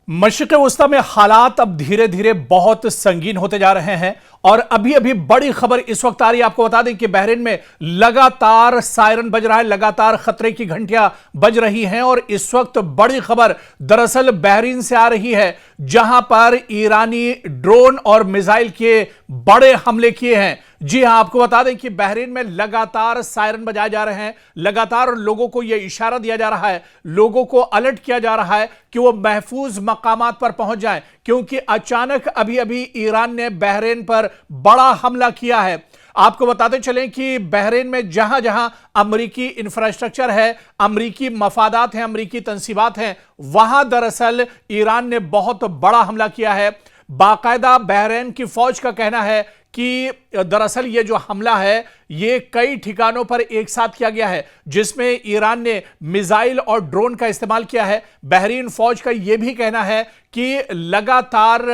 मशरिक़ वस्ता में हालात अब धीरे धीरे बहुत संगीन होते जा रहे हैं और अभी अभी बड़ी खबर इस वक्त आ रही है। आपको बता दें कि बहरीन में लगातार सायरन बज रहा है, लगातार खतरे की घंटियां बज रही हैं और इस वक्त बड़ी खबर दरअसल बहरीन से आ रही है, जहां पर ईरानी ड्रोन और मिसाइल के बड़े हमले किए हैं। जी हां, आपको बता दें कि बहरीन में लगातार सायरन बजाए जा रहे हैं, लगातार लोगों को यह इशारा दिया जा रहा है, लोगों को अलर्ट किया जा रहा है कि वो महफूज मकामात पर पहुंच जाएं, क्योंकि अचानक अभी अभी ईरान ने बहरीन पर बड़ा हमला किया है। आपको बताते चलें कि बहरीन में जहां जहां अमरीकी इंफ्रास्ट्रक्चर है, अमरीकी मफादात हैं, अमरीकी तंसीबात हैं, वहां दरअसल ईरान ने बहुत बड़ा हमला किया है। बाकायदा बहरीन की फौज का कहना है कि दरअसल ये जो हमला है ये कई ठिकानों पर एक साथ किया गया है, जिसमें ईरान ने मिसाइल और ड्रोन का इस्तेमाल किया है। बहरीन फौज का यह भी कहना है कि लगातार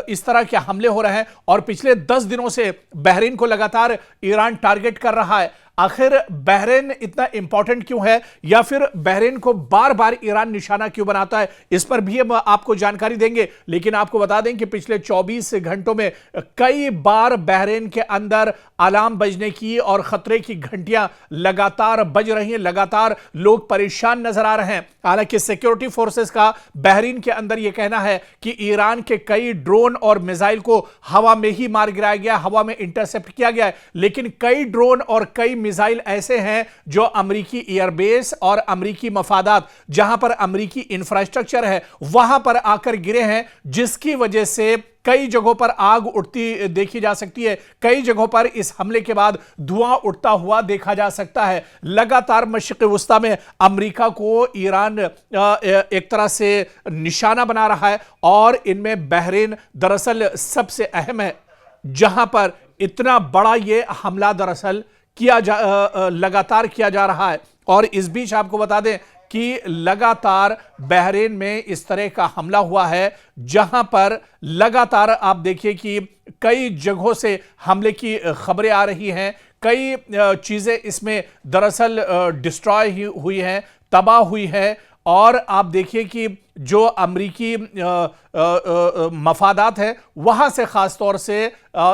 इस तरह के हमले हो रहे हैं और पिछले 10 दिनों से बहरीन को लगातार ईरान टारगेट कर रहा है। आखिर बहरीन इतना इंपॉर्टेंट क्यों है, या फिर बहरीन को बार बार ईरान निशाना क्यों बनाता है, इस पर भी हम आपको जानकारी देंगे। लेकिन आपको बता दें कि पिछले 24 घंटों में कई बार बहरीन के अंदर अलार्म बजने की और खतरे की घंटियां लगातार बज रही हैं, लगातार लोग परेशान नजर आ रहे हैं। हालांकि सिक्योरिटी फोर्सेस का बहरीन के अंदर यह कहना है कि ईरान के कई ड्रोन और मिसाइल को हवा में ही मार गिराया गया, हवा में इंटरसेप्ट किया गया है। लेकिन कई ड्रोन और कई मिसाइल ऐसे हैं जो अमरीकी एयरबेस और अमरीकी मफादात, जहां पर अमरीकी इंफ्रास्ट्रक्चर है, वहां पर आकर गिरे हैं, जिसकी वजह से कई जगहों पर आग उठती देखी जा सकती है। कई जगहों पर इस हमले के बाद धुआं उठता हुआ देखा जा सकता है। लगातार मशरिक़ वस्ता में अमेरिका को ईरान एक तरह से निशाना बना रहा है और इनमें बहरीन दरअसल सबसे अहम है, जहां पर इतना बड़ा ये हमला दरअसल लगातार किया जा रहा है। और इस बीच आपको बता दें कि लगातार बहरीन में इस तरह का हमला हुआ है, जहां पर लगातार आप देखिए कि कई जगहों से हमले की खबरें आ रही हैं। कई चीजें इसमें दरअसल डिस्ट्रॉय हुई हैं, तबाह हुई है। और आप देखिए कि जो अमरीकी मफादात हैं, वहां से खास तौर से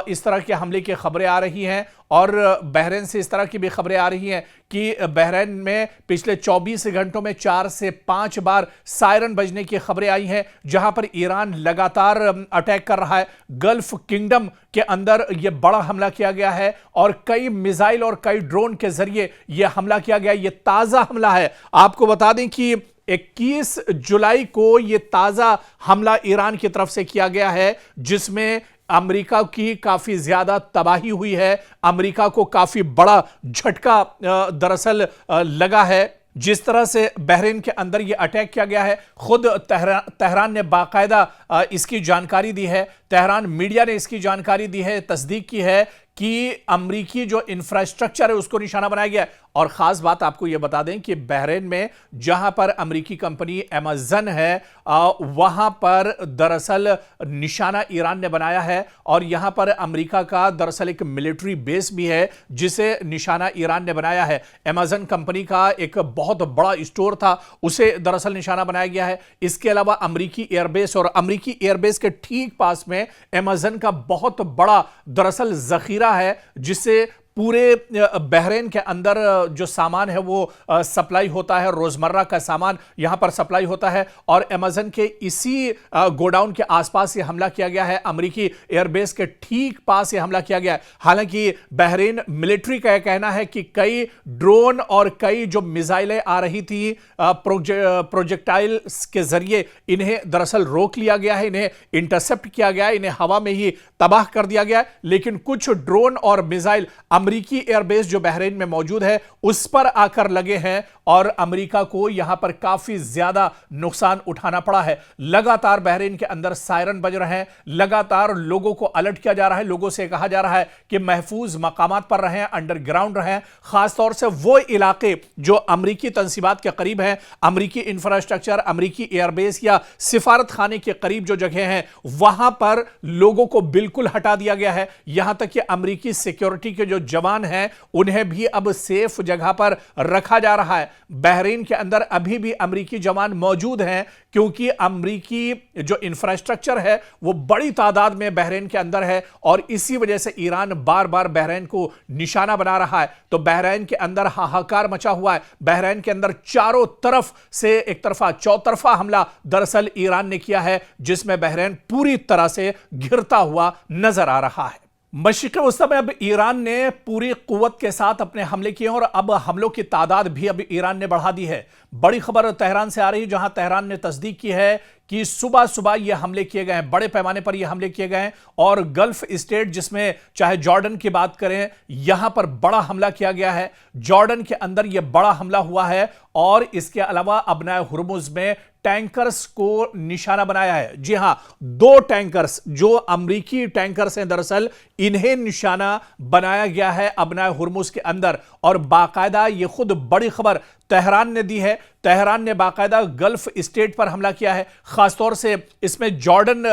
इस तरह के हमले की खबरें आ रही हैं और बहरीन से इस तरह की भी खबरें आ रही हैं कि बहरीन में पिछले 24 घंटों में 4 से 5 बार सायरन बजने की खबरें आई हैं, जहां पर ईरान लगातार अटैक कर रहा है। गल्फ किंगडम के अंदर यह बड़ा हमला किया गया है और कई मिसाइल और कई ड्रोन के जरिए यह हमला किया गया। यह ताजा हमला है। आपको बता दें कि 21 जुलाई को यह ताजा हमला ईरान की तरफ से किया गया है, जिसमें अमेरिका की काफी ज्यादा तबाही हुई है। अमेरिका को काफी बड़ा झटका दरअसल लगा है। जिस तरह से बहरीन के अंदर यह अटैक किया गया है, खुद तेहरान ने बाकायदा इसकी जानकारी दी है। तेहरान मीडिया ने इसकी जानकारी दी है, तस्दीक की है कि अमरीकी जो इंफ्रास्ट्रक्चर है उसको निशाना बनाया गया है। और खास बात आपको यह बता दें कि बहरीन में जहां पर अमरीकी कंपनी अमेज़न है, वहां पर दरअसल निशाना ईरान ने बनाया है और यहां पर अमरीका का दरअसल एक मिलिट्री बेस भी है, जिसे निशाना ईरान ने बनाया है। अमेज़न कंपनी का एक बहुत बड़ा स्टोर था, उसे दरअसल निशाना बनाया गया है। इसके अलावा अमरीकी एयरबेस और अमरीकी एयरबेस के ठीक पास में अमेज़न का बहुत बड़ा दरअसल जखीरा है, जिससे पूरे बहरीन के अंदर जो सामान है वो सप्लाई होता है, रोजमर्रा का सामान यहां पर सप्लाई होता है। और अमेज़न के इसी गोडाउन के आसपास ये हमला किया गया है, अमेरिकी एयरबेस के ठीक पास ये हमला किया गया है। हालांकि बहरीन मिलिट्री का यह कहना है कि कई ड्रोन और कई जो मिसाइलें आ रही थी प्रोजेक्टाइल्स के जरिए, इन्हें दरअसल रोक लिया गया है, इन्हें इंटरसेप्ट किया गया है, इन्हें हवा में ही तबाह कर दिया गया है। लेकिन कुछ ड्रोन और मिसाइल अमरीकी एयरबेस जो बहरीन में मौजूद है उस पर आकर लगे हैं और अमेरिका को यहां पर काफी ज्यादा नुकसान उठाना पड़ा है। लगातार बहरीन के अंदर सायरन बज रहे हैं, लगातार लोगों को अलर्ट किया जा रहा है, लोगों से कहा जा रहा है कि महफूज मकामात पर रहें, अंडरग्राउंड रहें। खासतौर से वो इलाके जो अमरीकी तंसीबात के करीब हैं, अमरीकी इंफ्रास्ट्रक्चर, अमरीकी एयरबेस या सिफारत खाने के करीब जो जगह हैं, वहां पर लोगों को बिल्कुल हटा दिया गया है। यहां तक कि अमरीकी सिक्योरिटी के जो जवान हैं उन्हें भी अब सेफ जगह पर रखा जा रहा है। बहरीन के अंदर अभी भी अमेरिकी जवान मौजूद हैं, क्योंकि अमेरिकी जो इंफ्रास्ट्रक्चर है वो बड़ी तादाद में बहरीन के अंदर है, और इसी वजह से ईरान बार बार बहरीन को निशाना बना रहा है। तो बहरीन के अंदर हाहाकार मचा हुआ है। बहरीन के अंदर चारों तरफ से एक तरफा चौतरफा हमला दरअसल ईरान ने किया है, जिसमें बहरीन पूरी तरह से घिरता हुआ नजर आ रहा है। मशरिक़ वस्ता में अब ईरान ने पूरी कुव्वत के साथ अपने हमले किए और अब हमलों की तादाद भी अब ईरान ने बढ़ा दी है। बड़ी खबर तेहरान से आ रही है, जहां तेहरान ने तस्दीक की है कि सुबह सुबह ये हमले किए गए हैं, बड़े पैमाने पर ये हमले किए गए हैं, और गल्फ स्टेट जिसमें चाहे जॉर्डन की बात करें, यहां पर बड़ा हमला किया गया है। जॉर्डन के अंदर यह बड़ा हमला हुआ है, और इसके अलावा अबनाए हुर्मुज में टैंकर्स को निशाना बनाया है। जी हां, 2 टैंकर्स जो अमेरिकी टैंकर्स हैं, दरअसल इन्हें निशाना बनाया गया है अबनाए हुर्मुज के अंदर। और बाकायदा ये खुद बड़ी खबर तेहरान ने दी है। तेहरान ने बाकायदा गल्फ स्टेट पर हमला किया है, खासतौर से इसमें जॉर्डन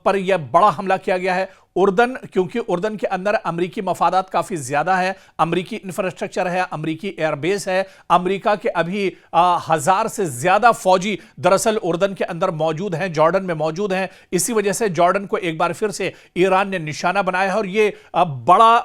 पर यह बड़ा हमला किया गया है। उर्दन, क्योंकि उर्दन के अंदर अमेरिकी मफादात काफी ज्यादा है, अमेरिकी इंफ्रास्ट्रक्चर है, अमेरिकी एयरबेस है, अमेरिका के अभी 1000 से ज्यादा फौजी दरअसल उर्दन के अंदर मौजूद हैं, जॉर्डन में मौजूद हैं। इसी वजह से जॉर्डन को एक बार फिर से ईरान ने निशाना बनाया है, और यह बड़ा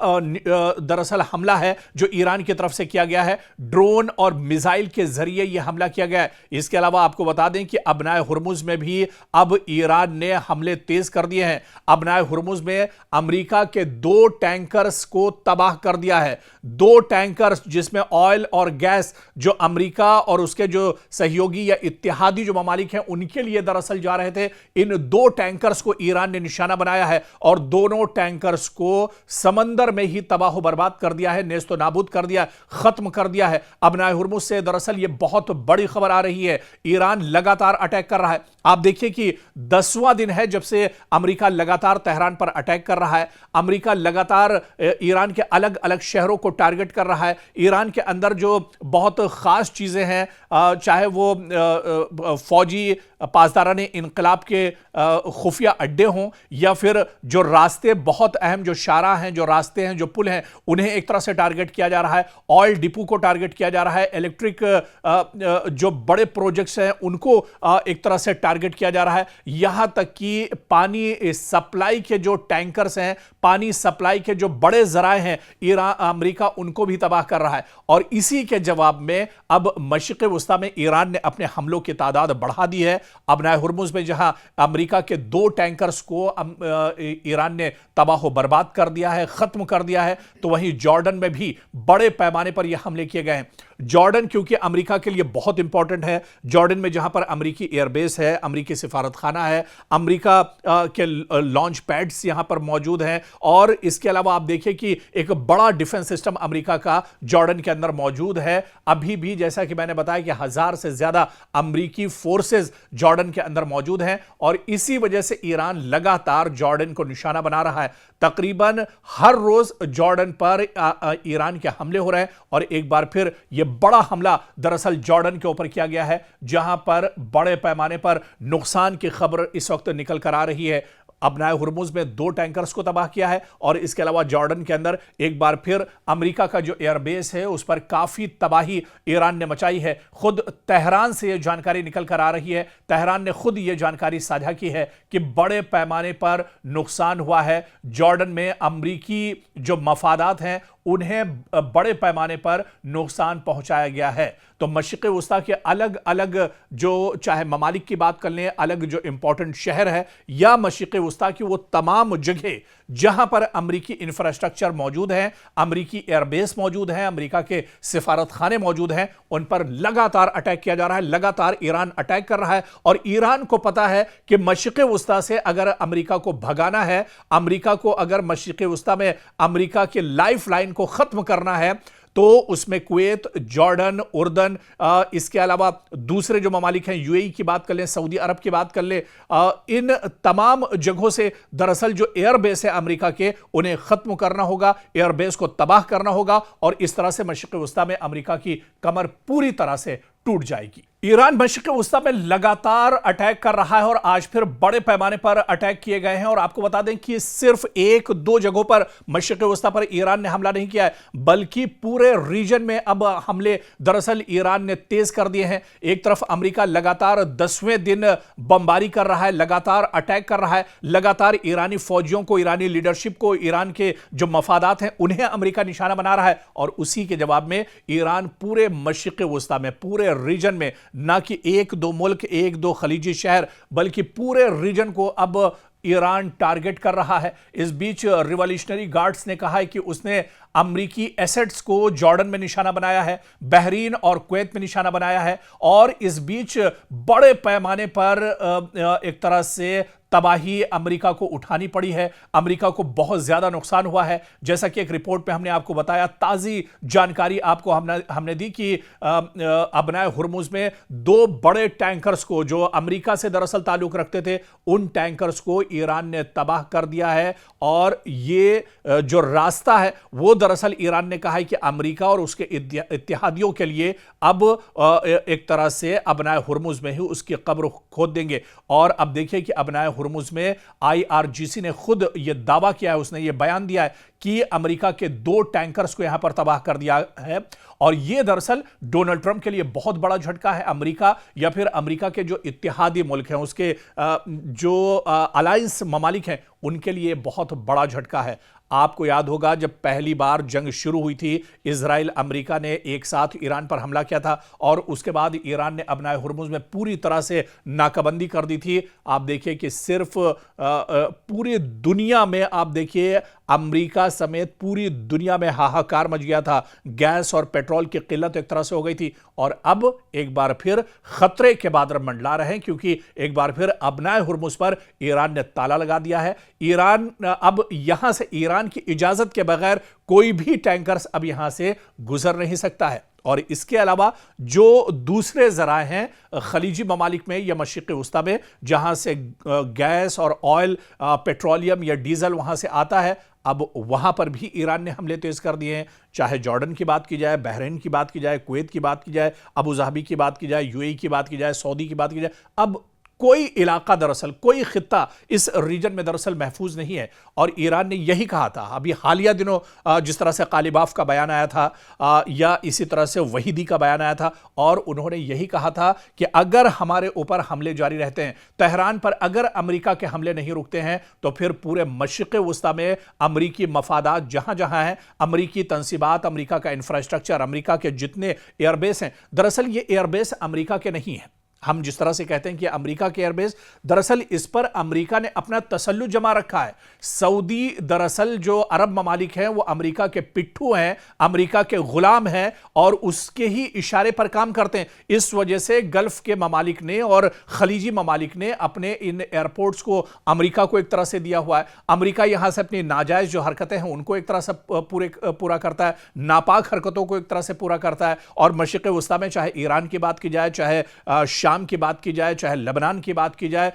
दरअसल हमला है जो ईरान की तरफ से किया गया है। ड्रोन और मिसाइल के जरिए यह हमला किया गया है। इसके अलावा आपको बता दें कि अबनाए हुर्मुज में भी अब ईरान ने हमले तेज कर दिए हैं। अबनाए हुर्मुज में अमेरिका के 2 टैंकर्स को तबाह कर दिया है। 2 टैंकर्स जिसमें ऑयल और गैस जो अमेरिका और उसके जो सहयोगी या इत्तेहादी जो ममालिक हैं उनके लिए दरअसल जा रहे थे, इन 2 टैंकर्स को ईरान ने निशाना बनाया है, और दोनों टैंकर्स को समंदर में ही तबाह बर्बाद कर दिया है, नेस्तो नाबूद कर दिया, खत्म कर दिया है। अबनाए हुर्मुज से दरअसल यह बहुत बड़ी खबर आ रही है। ईरान लगातार अटैक कर रहा है। आप देखिए कि 10वां दिन है जब से अमेरिका लगातार तेहरान पर अटैक कर रहा है। अमेरिका लगातार ईरान के अलग अलग शहरों को टारगेट कर रहा है। ईरान के अंदर जो बहुत खास चीजें हैं, चाहे वो फौजी पासदारान इनकलाब के खुफिया अड्डे हों, या फिर जो रास्ते बहुत अहम जो शारा हैं, जो रास्ते हैं, जो पुल हैं, उन्हें एक तरह से टारगेट किया जा रहा है। ऑयल डिपो को टारगेट किया जा रहा है। इलेक्ट्रिक जो बड़े प्रोजेक्ट्स हैं उनको एक तरह से टारगेट किया जा रहा है। यहां तक कि पानी सप्लाई के जो टैंकर्स हैं, पानी सप्लाई के जो बड़े जराए हैं, अमेरिका उनको भी तबाह कर रहा है। और इसी के जवाब में अब मशरिक़ वस्ता में ईरान ने अपने हमलों की तादाद बढ़ा दी है। अबनाए हुर्मुज में जहां अमेरिका के 2 टैंकर्स को ईरान ने तबाह बर्बाद कर दिया है, खत्म कर दिया है, तो वहीं जॉर्डन में भी बड़े पैमाने पर यह हमले किए गए हैं। जॉर्डन क्योंकि अमेरिका के लिए बहुत इंपॉर्टेंट है। जॉर्डन में जहां पर अमेरिकी एयरबेस है, अमेरिकी सिफारतखाना है, अमेरिका के लॉन्च पैड्स यहां पर मौजूद हैं, और इसके अलावा आप देखिए कि एक बड़ा डिफेंस सिस्टम अमेरिका का जॉर्डन के अंदर मौजूद है। अभी भी जैसा कि मैंने बताया कि 1000 से ज्यादा अमेरिकी फोर्सेस जॉर्डन के अंदर मौजूद हैं, और इसी वजह से ईरान लगातार जॉर्डन को निशाना बना रहा है। तकरीबन हर रोज जॉर्डन पर ईरान के हमले हो रहे हैं, और एक बार फिर यह बड़ा हमला दरअसल जॉर्डन के ऊपर किया गया है, जहां पर बड़े पैमाने पर नुकसान की खबर इस वक्त निकल कर आ रही है। अबनाए हुर्मुज में 2 टैंकर्स को तबाह किया है, और इसके अलावा जॉर्डन के अंदर एक बार फिर अमेरिका का जो एयरबेस है उस पर काफी तबाही ईरान ने मचाई है। खुद तेहरान से यह जानकारी निकल कर आ रही है, तेहरान ने खुद यह जानकारी साझा की है कि बड़े पैमाने पर नुकसान हुआ है। जॉर्डन में अमेरिकी जो मफादात हैं उन्हें बड़े पैमाने पर नुकसान पहुंचाया गया है। तो मशरिक़ वस्ता के अलग अलग जो चाहे ममालिक की बात कर लें, अलग जो इंपॉर्टेंट शहर है, या मशरिक़ वस्ता की वो तमाम जगह जहां पर अमेरिकी इंफ्रास्ट्रक्चर मौजूद है, अमेरिकी एयरबेस मौजूद है, अमेरिका के सिफारतखाने मौजूद हैं, उन पर लगातार अटैक किया जा रहा है। लगातार ईरान अटैक कर रहा है, और ईरान को पता है कि मशरिक़ वस्ता से अगर अमेरिका को भगाना है, अमेरिका को अगर मशरिक़ वस्ता में अमेरिका के लाइफ लाइन को खत्म करना है, तो उसमें कुवैत, जॉर्डन, उर्दन, इसके अलावा दूसरे जो ममालिक हैं, यूएई की बात कर लें, सऊदी अरब की बात कर लें, इन तमाम जगहों से दरअसल जो एयरबेस है अमेरिका के, उन्हें खत्म करना होगा, एयरबेस को तबाह करना होगा, और इस तरह से मशरिक़ वस्ता में अमेरिका की कमर पूरी तरह से टूट जाएगी। ईरान मशरिक़ वस्ता में लगातार अटैक कर रहा है और आज फिर बड़े पैमाने पर अटैक किए गए हैं। और आपको बता दें कि सिर्फ एक दो जगहों पर मशरिक़ वस्ता पर ईरान ने हमला नहीं किया है, बल्कि पूरे रीजन में अब हमले दरअसल ईरान ने तेज कर दिए हैं। एक तरफ अमेरिका लगातार 10वें दिन बमबारी कर रहा है, लगातार अटैक कर रहा है, लगातार ईरानी फौजियों को, ईरानी लीडरशिप को, ईरान के जो मफादात हैं उन्हें अमेरिका निशाना बना रहा है। और उसी के जवाब में ईरान पूरे मशरिक़ वस्ता में, पूरे रीजन में, ना कि एक दो मुल्क, एक दो खलीजी शहर, बल्कि पूरे रीजन को अब ईरान टारगेट कर रहा है। इस बीच रिवॉल्यूशनरी गार्ड्स ने कहा है कि उसने अमरीकी एसेट्स को जॉर्डन में निशाना बनाया है, बहरीन और कुवैत में निशाना बनाया है। और इस बीच बड़े पैमाने पर एक तरह से तबाही अमेरिका को उठानी पड़ी है। अमेरिका को बहुत ज्यादा नुकसान हुआ है। जैसा कि एक रिपोर्ट में हमने आपको बताया, ताजी जानकारी आपको हमने दी कि अबनाए हुर्मुज में दो बड़े टैंकर्स को, जो अमेरिका से दरअसल ताल्लुक रखते थे, उन टैंकर्स को ईरान ने तबाह कर दिया है। और ये जो रास्ता है वो दरअसल ईरान ने कहा है कि अमेरिका और उसके इत्तेहादियों के लिए अब एक तरह से अबनाए हुर्मुज में ही उसकी कब्र खोद देंगे। और अब देखिए कि अबनाए हुर्मुज में IRGC ने खुद यह दावा किया है, उसने यह बयान दिया है कि अमेरिका के दो टैंकर्स को यहां पर तबाह कर दिया है। और यह दरअसल डोनाल्ड ट्रंप के लिए बहुत बड़ा झटका है। अमेरिका या फिर अमेरिका के जो इत्तेहादी मुल्क हैं, उसके जो अलायंस ममालिक हैं, उनके लिए बहुत बड़ा झटका है। आपको याद होगा जब पहली बार जंग शुरू हुई थी, इजराइल अमेरिका ने एक साथ ईरान पर हमला किया था और उसके बाद ईरान ने अबनाए हुर्मुज में पूरी तरह से नाकाबंदी कर दी थी। आप देखिए कि सिर्फ पूरी दुनिया में, आप देखिए अमेरिका समेत पूरी दुनिया में हाहाकार मच गया था। गैस और पेट्रोल की किल्लत एक तरह से हो गई थी। और अब एक बार फिर खतरे के बादल मंडला रहे हैं, क्योंकि एक बार फिर अबनाए हुर्मुज पर ईरान ने ताला लगा दिया है। ईरान अब यहां से, ईरान की इजाजत के बगैर कोई भी टैंकर्स अब यहां से गुजर नहीं सकता है। और इसके अलावा जो दूसरे जराए हैं खलीजी ममालिक में या मशरिक़ वस्ता में, जहां से गैस और ऑयल, पेट्रोलियम या डीजल वहां से आता है, अब वहां पर भी ईरान ने हमले तेज कर दिए हैं। चाहे जॉर्डन की बात की जाए, बहरीन की बात की जाए, कुवैत की बात की जाए, अबू धाबी की बात की जाए, UAE की बात की जाए, सऊदी की बात की जाए, अब कोई इलाका दरअसल, कोई खित्ता इस रीजन में दरअसल महफूज नहीं है। और ईरान ने यही कहा था अभी हालिया दिनों, जिस तरह से कालिबाफ का बयान आया था या इसी तरह से वहीदी का बयान आया था, और उन्होंने यही कहा था कि अगर हमारे ऊपर हमले जारी रहते हैं, तेहरान पर अगर अमेरिका के हमले नहीं रुकते हैं, तो फिर पूरे मशरिक़ वस्ता में अमरीकी मफादात जहां जहां हैं, अमरीकी तंसीबात, अमरीका का इंफ्रास्ट्रक्चर, अमरीका के जितने एयरबेस हैं, दरअसल ये एयरबेस अमरीका के नहीं हैं। हम जिस तरह से कहते हैं कि अमेरिका के एयरबेस, दरअसल इस पर अमेरिका ने अपना तसल्लुत जमा रखा है। सऊदी दरअसल जो अरब ममालिक हैं वो अमेरिका के पिट्ठू हैं, अमेरिका के गुलाम हैं और उसके ही इशारे पर काम करते हैं। इस वजह से गल्फ के ममालिक ने और खलीजी ममालिक ने अपने इन एयरपोर्ट्स को अमेरिका को एक तरह से दिया हुआ है। अमेरिका यहां से अपनी नाजायज जो हरकतें हैं उनको एक तरह से पूरा करता है, नापाक हरकतों को एक तरह से पूरा करता है। और मशरिक़ वस्ता में चाहे ईरान की बात की जाए, चाहे की बात की जाए, चाहे लेबनान की बात की जाए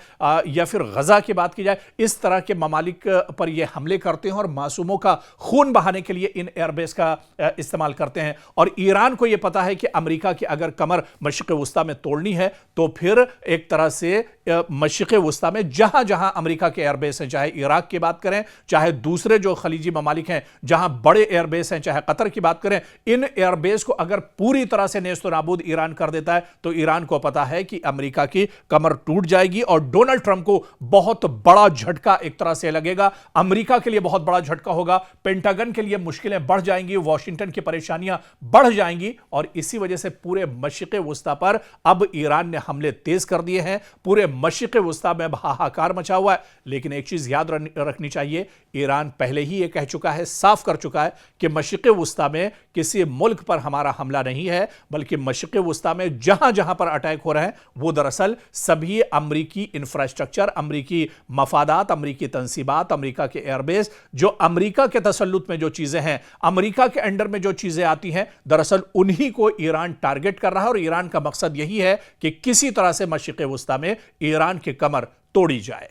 या फिर गजा की बात की जाए, इस तरह के ममालिक पर ये हमले करते हैं और मासूमों का खून बहाने के लिए इन एयरबेस का इस्तेमाल करते हैं। और ईरान को यह पता है कि अमेरिका की अगर कमर मशरिक़ वस्ता में तोड़नी है, तो फिर एक तरह से मशरिक़ वस्ता में जहां जहां अमेरिका के एयरबेस हैं, चाहे इराक की बात करें, चाहे दूसरे जो खलीजी ममालिक हैं जहां बड़े एयरबेस हैं, चाहे कतर की बात करें, इन एयरबेस को अगर पूरी तरह से नेस्तो नाबूद ईरान कर देता है, तो ईरान को पता है कि अमेरिका की कमर टूट जाएगी और डोनाल्ड ट्रंप को बहुत बड़ा झटका एक तरह से लगेगा। अमेरिका के लिए बहुत बड़ा झटका होगा, पेंटागन के लिए मुश्किलें बढ़ जाएंगी, वॉशिंगटन की परेशानियां बढ़ जाएंगी। और इसी वजह से पूरे मशरिक़ वस्ता पर अब ईरान ने हमले तेज कर दिए हैं। पूरे मशरिक़ वस्ता में हाहाकार मचा हुआ है। लेकिन एक चीज याद रखनी चाहिए, ईरान पहले ही यह कह चुका है, साफ कर चुका है कि मशरिक़ वस्ता में किसी मुल्क पर हमारा हमला नहीं है, बल्कि मशरिक़ वस्ता में जहां जहां पर अटैक हो रहे हैं वो दरअसल सभी अमरीकी इंफ्रास्ट्रक्चर, अमरीकी मफादात, अमरीकी तंसीबात, अमरीका के एयरबेस, जो अमरीका के तसल्लुत में जो चीजें हैं, अमरीका के अंडर में जो चीजें आती हैं, दरअसल उन्हीं को ईरान टारगेट कर रहा है। और ईरान का मकसद यही है कि किसी तरह से मशरिक़ वस्ता में ईरान की कमर तोड़ी जाए।